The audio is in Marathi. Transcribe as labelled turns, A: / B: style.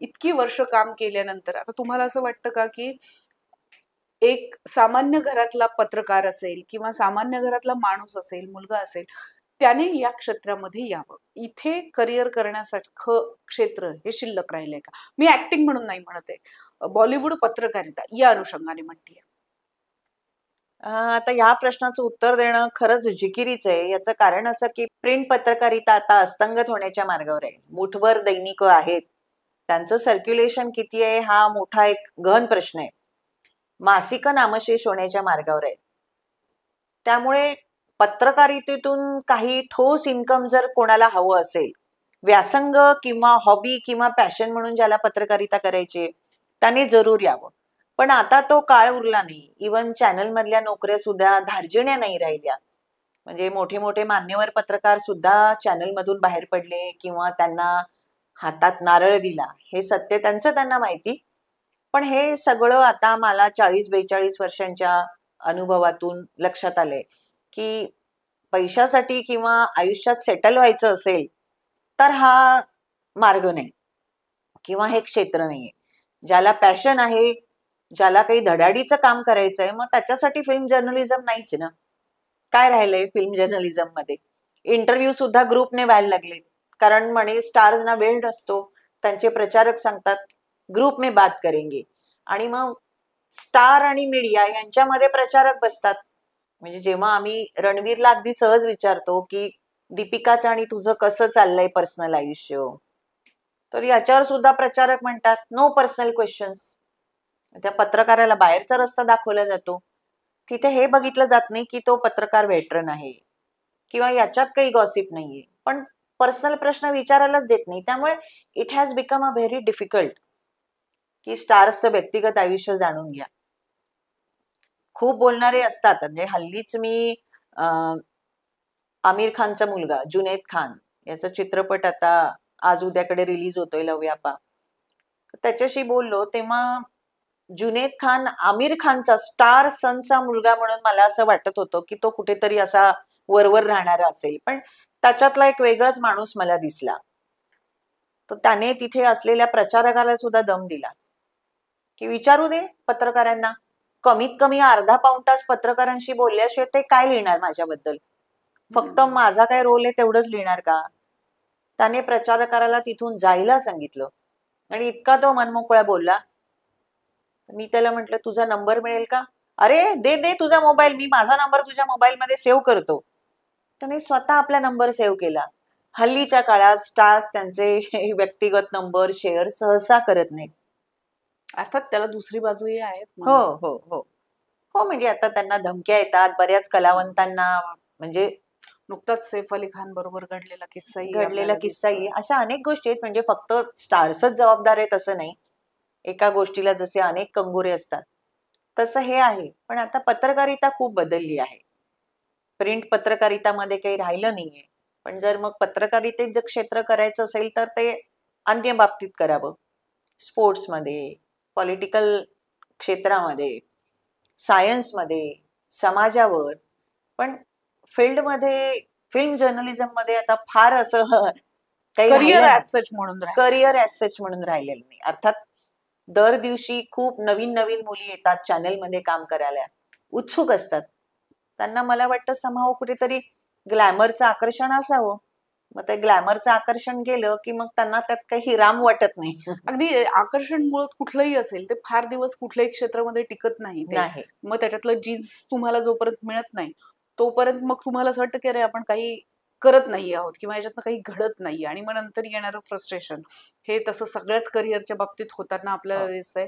A: इतकी वर्ष काम केल्यानंतर आता तुम्हाला असं वाटतं का, की एक सामान्य घरातला पत्रकार असेल किंवा सामान्य घरातला माणूस असेल, मुलगा असेल, त्याने या क्षेत्रामध्ये यावं. इथे करिअर करण्यासारखं क्षेत्र हे शिल्लक राहिलंय का? मी ॲक्टिंग म्हणून नाही म्हणत आहे. बॉलिवूड पत्रकारिता या अनुषंगाने म्हणतीये.
B: आता या प्रश्नाचं उत्तर देणं खरंच जिकिरीच आहे. याचं कारण असं की प्रिंट पत्रकारिता आता अस्तंगत होण्याच्या मार्गावर आहे. मुठभर दैनिक आहेत. त्यांचं सर्क्युलेशन किती आहे हा मोठा एक गहन प्रश्न आहे. मासिक नामशेष होण्याच्या मार्गावर आहे. त्यामुळे पत्रकारितेतून काही ठोस इन्कम जर कोणाला हवं असेल, व्यासंग किंवा हॉबी किंवा पॅशन म्हणून ज्याला पत्रकारिता करायची त्याने जरूर यावं. पण आता तो काळ उरला नाही. इवन चॅनल मधल्या नोकऱ्या सुद्धा धार्जिण्या नाही राहिल्या. म्हणजे मोठे मोठे मान्यवर पत्रकार सुद्धा चॅनल मधून बाहेर पडले किंवा त्यांना हातात नारळ दिला. हे सत्य त्यांना माहिती. पण हे सगळं आता मला 40-42 वर्षांच्या अनुभवातून लक्षात आलंय की पैशासाठी किंवा आयुष्यात सेटल व्हायचं असेल तर हा मार्ग नाही किंवा हे क्षेत्र नाहीये. ज्याला पॅशन आहे, ज्याला काही धडाडीचं काम करायचंय, मग त्याच्यासाठी फिल्म जर्नलिझम नाहीच ना. काय राहिलंय फिल्म जर्नलिझम मध्ये? इंटरव्ह्यू सुद्धा ग्रुपने व्हायला लागले. कारण म्हणे स्टार्सना वेळ नसतो. त्यांचे प्रचारक सांगतात ग्रुप में बात करेंगे आणि मग स्टार आणि मीडिया यांच्यामध्ये प्रचारक बसतात. म्हणजे जेव्हा आम्ही रणवीरला अगदी सहज विचारतो की दीपिकाचं आणि तुझं कसं चाललंय पर्सनल आयुष्य, तर याच्यावर सुद्धा प्रचारक म्हणतात नो पर्सनल क्वेश्चन्स. त्या पत्रकाराला बाहेरचा रस्ता दाखवला जातो. तिथे हे बघितलं जात नाही की तो पत्रकार वेटरन आहे किंवा याच्यात काही गॉसिप नाहीये. पण पर्सनल प्रश्न विचारायलाच देत नाही. त्यामुळे it has become a very difficult की स्टार्सचं व्यक्तिगत आयुष्य जाणून घ्या. खूप बोलणारे असतात. म्हणजे हल्लीच मी आमिर खानचा मुलगा जुनैद खान याचा चित्रपट आता आज उद्याकडे रिलीज होतोय लव्यापा, त्याच्याशी बोललो तेव्हा जुनैद खान आमिर खानचा स्टार सनचा मुलगा म्हणून मला असं वाटत होतं की तो कुठेतरी असा वरवर राहणारा असेल. पण त्याच्यातला एक वेगळाच माणूस मला दिसला. तर त्याने तिथे असलेल्या प्रचारकाला सुद्धा दम दिला की विचारू दे पत्रकारांना. कमीत कमी अर्धा पाऊण तास पत्रकारांशी बोलल्याशिवाय ते काय लिहिणार माझ्याबद्दल? फक्त माझा काय रोल आहे तेवढंच लिहिणार का? त्याने प्रचारकाला तिथून जायला सांगितलं आणि इतका तो मनमोकळा बोलला. मी त्याला म्हटलं तुझा नंबर मिळेल का? अरे दे दे तुझा मोबाईल, मी माझा नंबर तुझ्या मोबाईल मध्ये सेव्ह करतो. त्याने स्वतः आपला नंबर सेव्ह केला. हल्लीच्या काळात स्टार्स त्यांचे व्यक्तिगत नंबर शेअर सहसा करत नाहीत.
A: अर्थात त्याला दुसरी बाजूही आहे.
B: हो हो हो हो. म्हणजे आता त्यांना धमक्या येतात बऱ्याच कलावंतांना. म्हणजे
A: नुकताच सैफ अली खान बरोबर घडलेला किस्साही
B: अशा अनेक गोष्टी आहेत. म्हणजे फक्त स्टार्सच जबाबदार आहेत असं नाही. एका गोष्टीला जसे अनेक कंगोरे असतात तसं हे आहे. पण आता पत्रकारिता खूप बदलली आहे. प्रिंट पत्रकारितामध्ये काही राहिलं नाहीये. पण जर मग पत्रकारितेत जर क्षेत्र करायचं असेल तर ते अन्य बाबतीत करावं. स्पोर्ट्समध्ये, पॉलिटिकल क्षेत्रामध्ये, सायन्समध्ये, समाजावर. पण फील्डमध्ये फिल्म जर्नलिझम मध्ये आता फार असं काही
A: करिअर ॲज सच
B: म्हणून राहिलेलं नाही. अर्थात दर दिवशी खूप नवीन नवीन मुली येतात चॅनलमध्ये काम करायला, उत्सुक असतात. त्यांना मला वाटतं समाव कुठेतरी ग्लॅमरचं आकर्षण असावं. मग ते ग्लॅमरचं आकर्षण गेलं की मग त्यांना त्यात काही राम वाटत नाही.
A: अगदी आकर्षण मुळे कुठलंही असेल ते फार दिवस कुठल्याही क्षेत्रामध्ये टिकत नाही. मग त्याच्यातलं जीन्स तुम्हाला जोपर्यंत मिळत नाही तोपर्यंत मग तुम्हाला असं वाटतं की अरे आपण काही करत नाही आहोत किंवा याच्यातनं काही घडत नाही. आणि मग नंतर येणारं फ्रस्ट्रेशन हे तसं सगळ्याच करिअरच्या बाबतीत होताना आपल्याला दिसतंय.